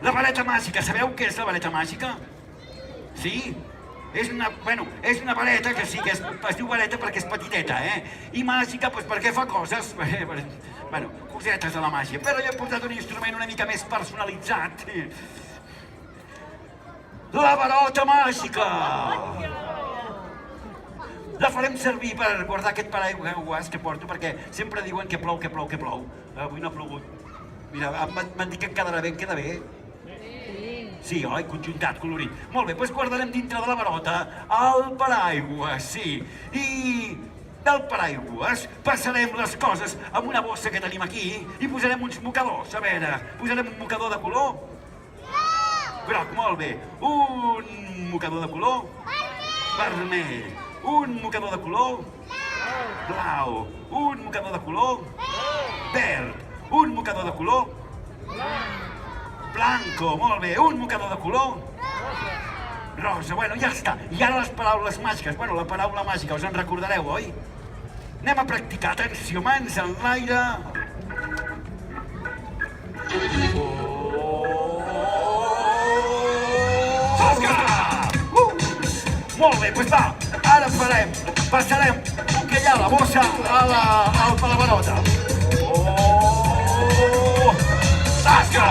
La vareta màgica, sabeu què és la vareta màgica? Sí? És una vareta que sí que es diu vareta perquè és petiteta, I màgica, doncs perquè fa coses, cosetes de la màgia. Però jo he portat un instrument una mica més personalitzat. La varota màgica! La farem servir per guardar aquest paraigües que porto, perquè sempre diuen que plou, que plou, que plou. Avui no ha plogut. Mira, m'han dit que em quedarà bé, em queda bé. Sí, oi? Conjuntat, colorit. Molt bé, doncs guardarem dintre de la varota el paraigües, sí. I del paraigües passarem les coses amb una bossa que tenim aquí i posarem uns mocadors. A veure, posarem un mocador de color? Groc, molt bé. Un mocador de color? Vermell. Un mocador de color? Blau. Un mocador de color? Verd. Un mocador de color? Blanco, molt bé. Un mocador de color? Rosa. Bueno, ja està. I ara les paraules màgiques. Bueno, la paraula màgica, us en recordareu, oi? Anem a practicar. Atenció, mans en l'aire. Molt bé, doncs va. Ara passarem un que hi ha a la bossa a la varota. Tasca!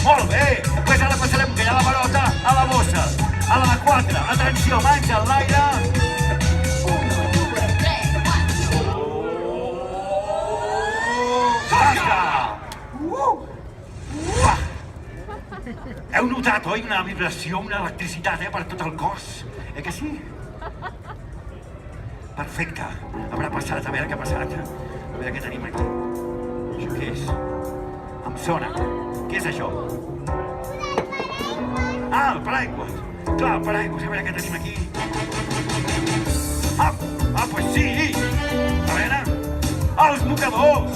Molt bé, doncs ara passarem que hi ha la varota a la bossa. A la de 4, atenció, mans en l'aire. 1, 2, 3, 4. Tasca! Heu notat, oi, una vibració, una electricitat, per tot el cos? Que sí? Perfecte. Haurà passat, a veure què ha passat. A veure què tenim aquí. Això què és? Em sona. Què és això? Ah, el paraigües. Clar, el paraigües. A veure què tenim aquí. Doncs sí. A veure. Els mocadors.